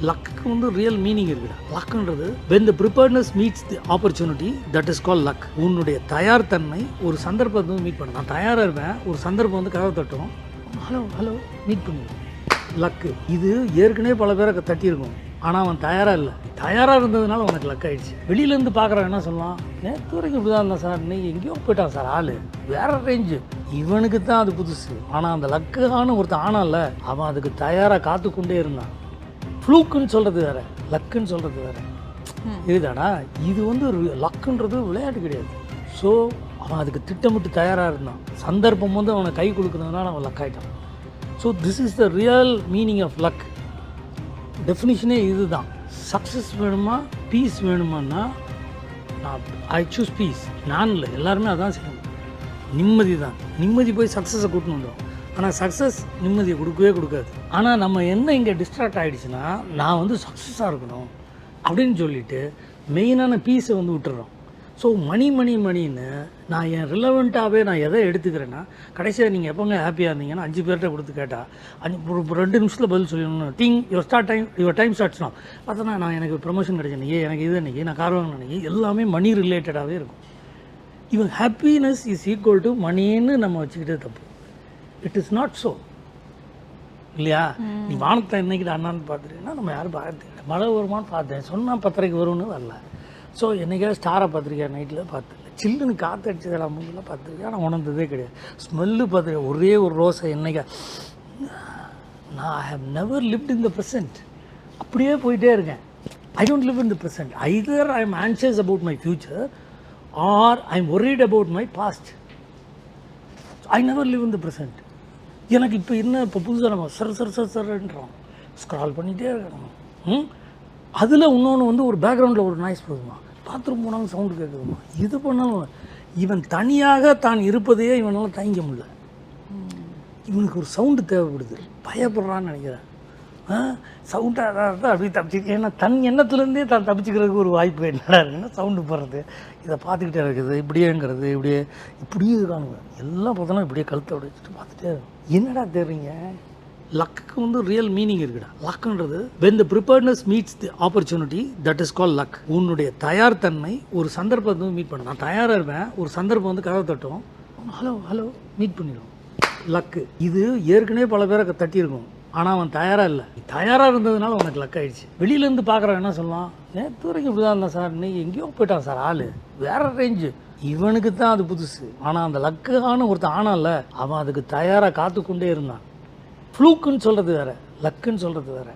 லக்குக்கு வந்து real meaning இருக்குடா. லக்குன்றது when the preparedness meets the opportunity, that is called luck. உன்னுடைய தயார் தன்மை ஒரு சந்தர்ப்பத்தை வந்து மீட் பண்ண. நான் தயாராக இருப்பேன், ஒரு சந்தர்ப்பம் வந்து கதவை தட்டும், ஹலோ மீட் பண்ணுவேன். லக்கு இது ஏற்கனவே பல பேரை தட்டியிருக்கும், ஆனால் அவன் தயாராக இல்லை. தயாராக இருந்ததுனால உனக்கு லக் ஆகிடுச்சு. வெளியிலேருந்து பார்க்குறவன் என்ன சொல்லலாம், நேற்று வரைக்கும் இப்படி தான் இருந்தான் சார், இன்னைக்கு எங்கேயோ போயிட்டான் சார், ஆள் வேறு ரேஞ்சு, இவனுக்கு தான் அது புதுசு. ஆனால் அந்த லக்குன்னு ஒருத்தன் ஆனால அவன் அதுக்கு தயாராக காத்துக்கொண்டே இருந்தான். ஃப்ளூக்குன்னு சொல்கிறது வேறு, லக்குன்னு சொல்கிறது வேறு. இதுதானா இது வந்து லக்குன்றது விளையாட்டு கிடையாது. ஸோ அவன் அதுக்கு திட்டமிட்டு தயாராக இருந்தான், சந்தர்ப்பம் வந்து அவனை கை கொடுக்குறதுனால அவன் லக் ஆகிட்டான். So this is the real meaning of luck. டெஃபினிஷனே இது தான். சக்ஸஸ் வேணுமா பீஸ் வேணுமான்னா நான் ஐ சூஸ் பீஸ். நான் இல்லை, எல்லாருமே அதான் செய்யணும். நிம்மதி தான். நிம்மதி போய் சக்ஸஸை கூட்டின்னு வந்துடும். ஆனால் சக்ஸஸ் நிம்மதியை கொடுக்கவே கொடுக்காது. ஆனால் நம்ம என்ன இங்கே டிஸ்ட்ராக்ட் ஆகிடுச்சுன்னா, நான் வந்து சக்ஸஸாக இருக்கணும் அப்படின்னு சொல்லிட்டு மெயினான பீஸை வந்து விட்டுறோம். ஸோ மணின்னு நான் என் ரிலவெண்ட்டாகவே நான் எதை எடுத்துக்கிறேன்னா, கடைசியாக நீங்கள் எப்போங்க ஹாப்பியாக இருந்தீங்கன்னா 5 பேர்கிட்ட கொடுத்து கேட்டால் 2 நிமிஷத்தில் பதில் சொல்லணும். யுவர் டைம் ஸ்டார்ட்ஸ்னா பார்த்தோன்னா நான் எனக்கு ப்ரமோஷன் கிடைச்சேன், எனக்கு இது அன்றைக்கி நான் கார் வாங்கின அன்றைக்கி, எல்லாமே மணி ரிலேட்டடாகவே இருக்கும். இவன் ஹாப்பினஸ் இஸ் ஈக்குவல் டு மணின்னு நம்ம வச்சுக்கிட்டே தப்பு. இட் இஸ் நாட் ஸோ, இல்லையா? நீ வானத்தை என்னைக்கு அண்ணான்னு பார்த்துட்டீங்கன்னா நம்ம யாரும் பார்த்துக்கிட்ட, மழை வருமானு பார்த்தேன், சொன்னால் 10:30 வரும்னு வரல. ஸோ என்றைக்காவது ஸ்டாரை பார்த்துருக்கேன், நைட்டில் பார்த்துருக்கேன். சில்லுன்னு காற்று அடிச்சதெல்லாம் மூங்கில் பார்த்துருக்கேன், ஆனால் உணர்ந்ததே கிடையாது. ஸ்மெல்லு பார்த்துருக்கேன், ஒரே ஒரு ரோஸை என்னைக்கா. நான் I have never lived in the present. அப்படியே போயிட்டே இருக்கேன். I don't live in the present. Either I am anxious about my future or I am worried about my past. I never live in the present. எனக்கு இப்போ என்ன, இப்போ புதுசாக நம்ம சர்ன்றோம், scroll பண்ணிகிட்டே இருக்கணும். அதில் இன்னொன்று வந்து ஒரு பேக்ரவுண்டில் ஒரு நாய்ஸ் போகுதுமா, பாத்ரூம் போனாலும் சவுண்டு கேட்குதுமா, இது பண்ணாலும் இவன் தனியாக தான் இருப்பதையே இவனால் தாங்கிக்க முடியல. இவனுக்கு ஒரு சவுண்டு தேவைப்படுது, பயப்படுறான்னு நினைக்கிறேன். சவுண்டாக தான் அப்படி தப்பிச்சு, ஏன்னா தன் எண்ணத்துலேருந்தே தான் தப்பிச்சுக்கிறதுக்கு ஒரு வாய்ப்பு என்னடா இருக்குன்னா சவுண்டு போடுறது. இதை பார்த்துக்கிட்டே இருக்குது, இப்படியேங்கிறது, இப்படியே காணுவேன். எல்லாம் பார்த்தோன்னா இப்படியே கழுத்தை உடைச்சிட்டு பார்த்துட்டே இருக்கும். என்னடா தெரியுங்க, லக்குக்கு வந்து ரியல் மீனிங் இருக்குடா. லக்குன்றது when the preparedness meets the opportunity, that is called luck. உன்னுடைய தயார் தன்மை ஒரு சந்தர்ப்பத்தை வந்து மீட் பண்ண. நான் தயாராக இருப்பேன், ஒரு சந்தர்ப்பம் வந்து கதவை தட்டும், ஹலோ மீட் பண்ணிடும். லக்கு இது ஏற்கனவே பல பேரை தட்டியிருக்கும், ஆனால் அவன் தயாராக இல்லை. தயாராக இருந்ததுனால உனக்கு லக் ஆகிடுச்சு. வெளியிலேருந்து பார்க்குறவன் என்ன சொல்லலாம், நேற்று வரைக்கும் இப்படி தான் இருந்தான் சார், இன்னைக்கு எங்கேயோ போயிட்டான் சார், ஆள் வேறு ரேஞ்சு, இவனுக்கு தான் அது புதுசு. ஆனால் அந்த லக்குன்னு ஒருத்தன் ஆனால அவன் அதுக்கு தயாராக காத்துக்கொண்டே இருந்தான். ஃப்ளூக்குன்னு சொல்கிறது வேறு, லக்குன்னு சொல்கிறது வேறு.